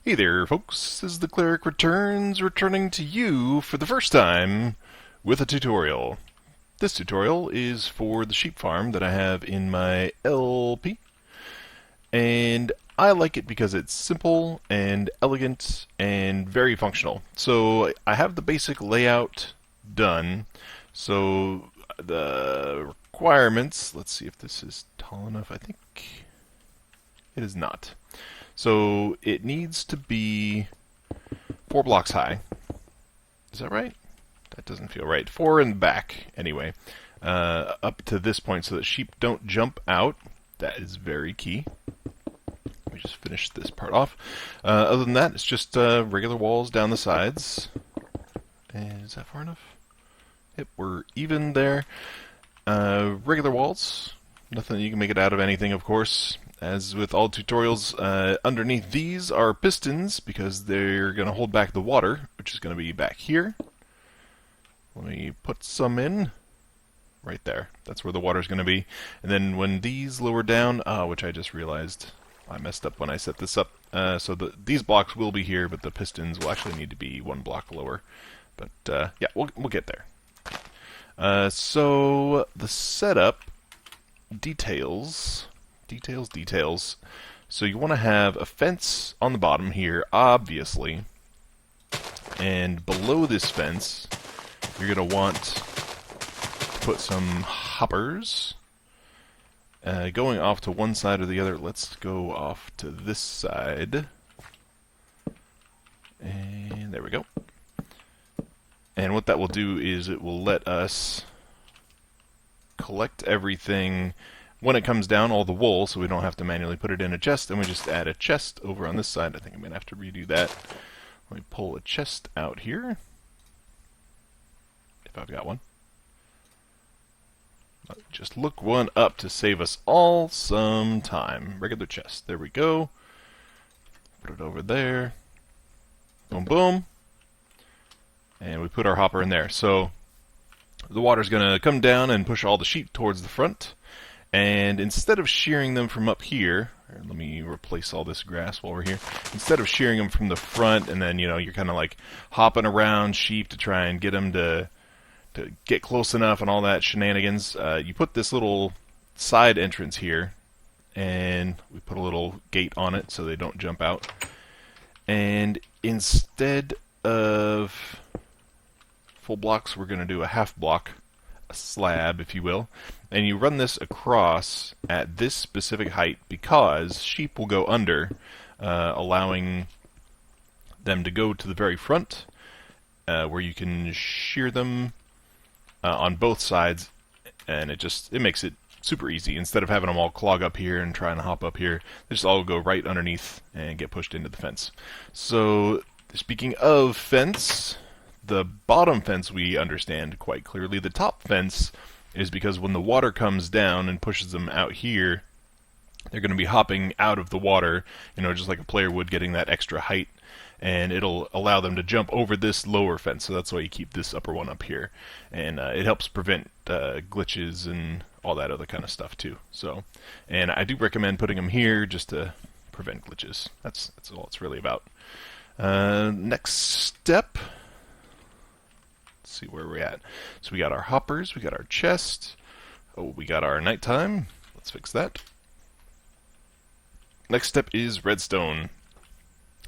Hey there, folks. This is the KlerikReturns returning to you for the first time with a tutorial. This tutorial is for the sheep farm that I have in my LP, and I like it because it's simple and elegant and very functional. So I have the basic layout done. So the requirements, let's see if this is tall enough. I think it is not. So it needs to be 4 blocks high. Is that right? That doesn't feel right. 4 in the back, anyway. Up to this point so that sheep don't jump out. That is very key. Let me just finish this part off. Other than that, it's just regular walls down the sides. And is that far enough? Yep, we're even there. Regular walls. Nothing you can make it out of anything, of course. As with all tutorials, underneath these are pistons because they're going to hold back the water, which is going to be back here. Let me put some in right there. That's where the water's going to be. And then when these lower down, which I just realized I messed up when I set this up. So these blocks will be here, but the pistons will actually need to be 1 block lower. But yeah, we'll get there. So the setup details. So you want to have a fence on the bottom here, obviously. And below this fence, you're going to want to put some hoppers. Going off to one side or the other, let's go off to this side. And there we go. And what that will do is it will let us collect everything when it comes down, all the wool, so we don't have to manually put it in a chest, and we just add a chest over on this side. I think I'm going to have to redo that. Let me pull a chest out here, if I've got one. Just look one up to save us all some time. Regular chest. There we go. Put it over there. Boom, boom. And we put our hopper in there. So the water's going to come down and push all the sheep towards the front. And instead of shearing them from up here, let me replace all this grass while we're here. Instead of shearing them from the front and then, you're kind of like hopping around sheep to try and get them to get close enough and all that shenanigans, you put this little side entrance here, and we put a little gate on it so they don't jump out. And instead of full blocks, we're going to do a half block, a slab, if you will. And you run this across at this specific height because sheep will go under, allowing them to go to the very front, where you can shear them on both sides, and it makes it super easy. Instead of having them all clog up here and trying to hop up here, they just all go right underneath and get pushed into the fence. So, speaking of fence, the bottom fence we understand quite clearly. The top fence is because when the water comes down and pushes them out here, they're going to be hopping out of the water, just like a player would, getting that extra height, and it'll allow them to jump over this lower fence. So that's why you keep this upper one up here, and it helps prevent glitches and all that other kind of stuff too. So, and I do recommend putting them here just to prevent glitches. That's all it's really about. Next step. See where we're at. So we got our hoppers, we got our chest, we got our nighttime. Let's fix that. Next step is redstone.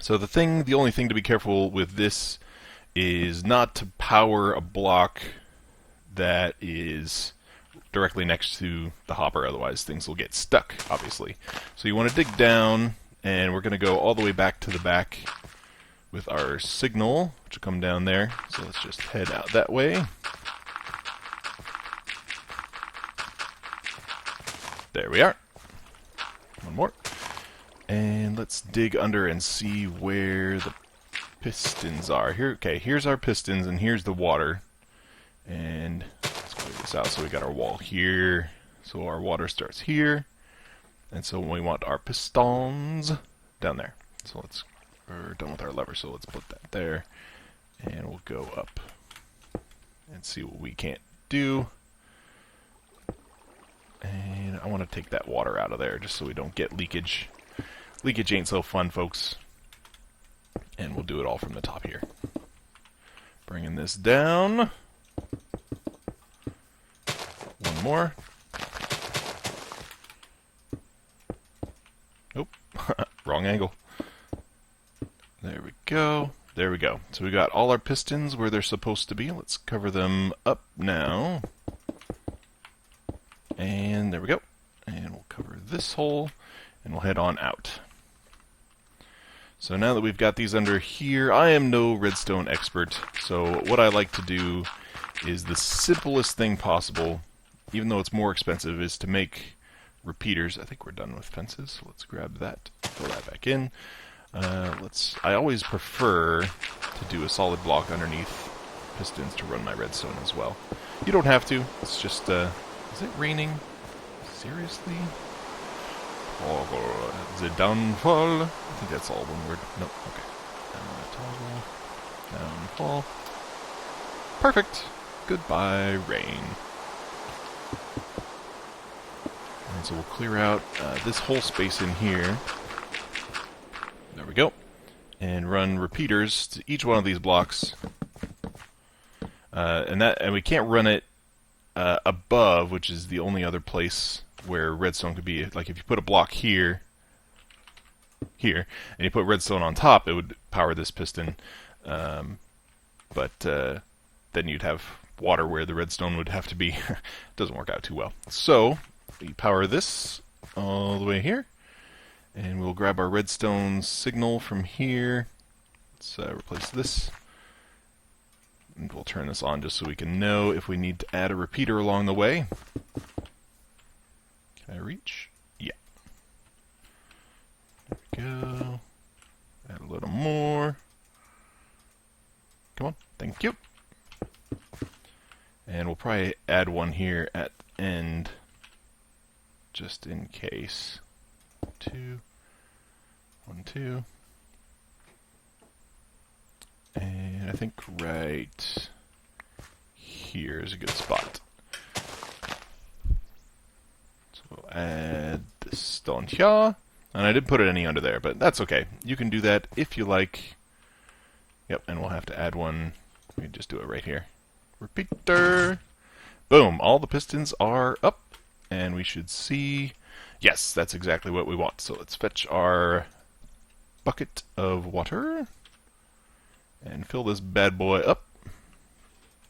So the only thing to be careful with this is not to power a block that is directly next to the hopper, otherwise things will get stuck, obviously. So you want to dig down, and we're going to go all the way back to the back with our signal, which will come down there. So let's just head out that way. There we are. One more. And let's dig under and see where the pistons are. Here's our pistons, and here's the water. And let's clear this out. So we got our wall here. So our water starts here. And so we want our pistons down there. So we're done with our lever, so let's put that there, and we'll go up and see what we can't do. And I want to take that water out of there just so we don't get leakage. Leakage ain't so fun, folks. And we'll do it all from the top here. Bringing this down. One more. Nope. Wrong angle. There we go. There we go. So we got all our pistons where they're supposed to be. Let's cover them up now. And there we go. And we'll cover this hole, and we'll head on out. So now that we've got these under here, I am no redstone expert, so what I like to do is the simplest thing possible, even though it's more expensive, is to make repeaters. I think we're done with fences, so let's grab that, fill that back in. I always prefer to do a solid block underneath pistons to run my redstone as well. You don't have to, it's just, is it raining? Seriously? Oh, the downfall. I think that's all one word. No, okay. Toggle. Downfall. Perfect. Goodbye, rain. And so we'll clear out this whole space in here. There we go. And run repeaters to each one of these blocks. And we can't run it above, which is the only other place where redstone could be. Like if you put a block here, and you put redstone on top, it would power this piston. But then you'd have water where the redstone would have to be. It doesn't work out too well. So we power this all the way here, and we'll grab our redstone signal from here. Let's replace this. And we'll turn this on just so we can know if we need to add a repeater along the way. Can I reach? Yeah. There we go. Add a little more. Come on. Thank you. And we'll probably add one here at the end, just in case. 2. 1, 2. And I think right here is a good spot. So we'll add this stone here. And I didn't put any under there, but that's okay. You can do that if you like. Yep, and we'll have to add one. We can just do it right here. Repeater. Boom, all the pistons are up. And we should see... Yes, that's exactly what we want. So let's fetch our bucket of water. And fill this bad boy up.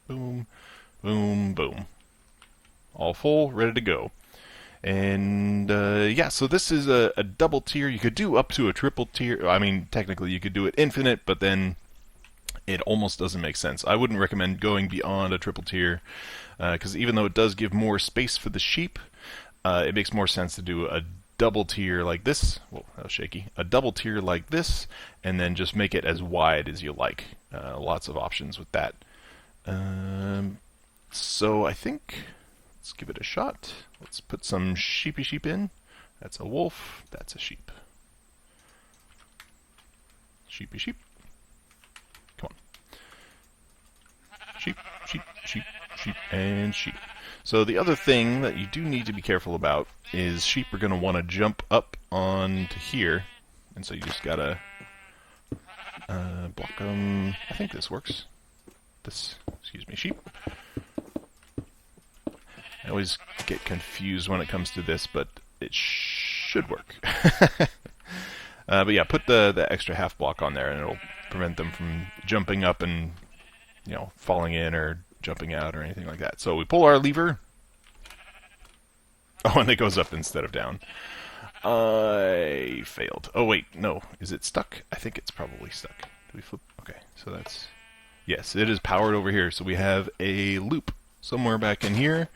Boom, boom, boom. All full, ready to go. And yeah, so this is a double tier. You could do up to a triple tier. I mean, technically you could do it infinite, but then it almost doesn't make sense. I wouldn't recommend going beyond a triple tier, because even though it does give more space for the sheep, it makes more sense to do a double tier like this. Whoa, that was shaky. A double tier like this, and then just make it as wide as you like. Lots of options with that. So I think let's give it a shot. Let's put some sheepy sheep in. That's a wolf. That's a sheep. Sheepy sheep. Come on. Sheep, sheep, sheep, sheep, and sheep. So the other thing that you do need to be careful about is sheep are going to want to jump up onto here, and so you just gotta block them. I think this works. This, excuse me, sheep. I always get confused when it comes to this, but it should work. But yeah, put the extra half block on there, and it'll prevent them from jumping up and, you know, falling in or jumping out or anything like that. So we pull our lever. Oh, and it goes up instead of down. I failed. Oh, wait, no. Is it stuck? I think it's probably stuck. Do we flip? Okay, so that's... Yes, it is powered over here. So we have a loop somewhere back in here,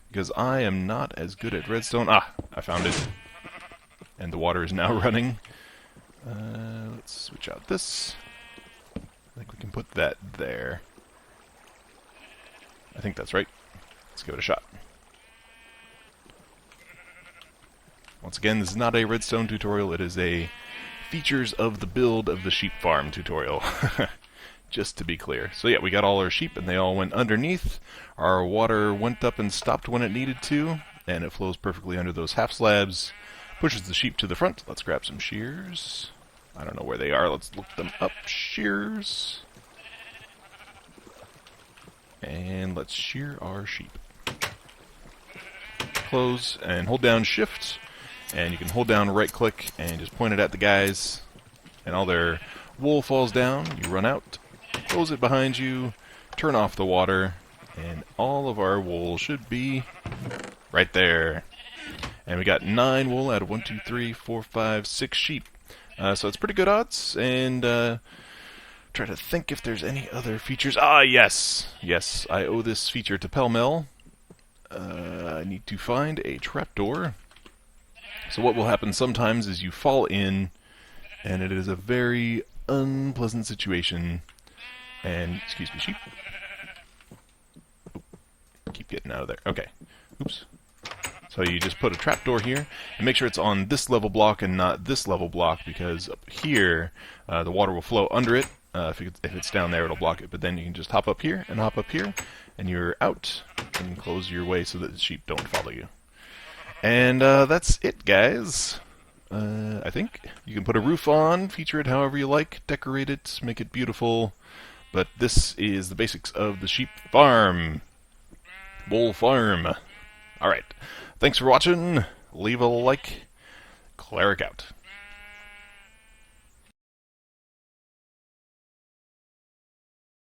because I am not as good at redstone. Ah, I found it. And the water is now running. Let's switch out this. I think we can put that there. I think that's right. Let's give it a shot. Once again, this is not a redstone tutorial. It is a features of the build of the sheep farm tutorial. Just to be clear. So yeah, we got all our sheep and they all went underneath. Our water went up and stopped when it needed to, and it flows perfectly under those half slabs. Pushes the sheep to the front. Let's grab some shears. I don't know where they are. Let's look them up. Shears. And let's shear our sheep. Close and hold down Shift, and you can hold down right click and just point it at the guys, and all their wool falls down. You run out, close it behind you, turn off the water, and all of our wool should be right there. And we got 9 wool out of 1, 2, 3, 4, 5, 6 sheep. So it's pretty good odds, and try to think if there's any other features. Ah, yes! Yes, I owe this feature to Pellmell. I need to find a trapdoor. So what will happen sometimes is you fall in, and it is a very unpleasant situation. And, excuse me, sheep. Keep getting out of there. Okay. Oops. So you just put a trapdoor here, and make sure it's on this level block and not this level block, because up here, the water will flow under it. If it's down there, it'll block it. But then you can just hop up here and hop up here, and you're out, and close your way so that the sheep don't follow you. And that's it, guys. I think you can put a roof on, feature it however you like, decorate it, make it beautiful. But this is the basics of the sheep farm. Wool farm. Alright. Thanks for watching. Leave a like. Cleric out.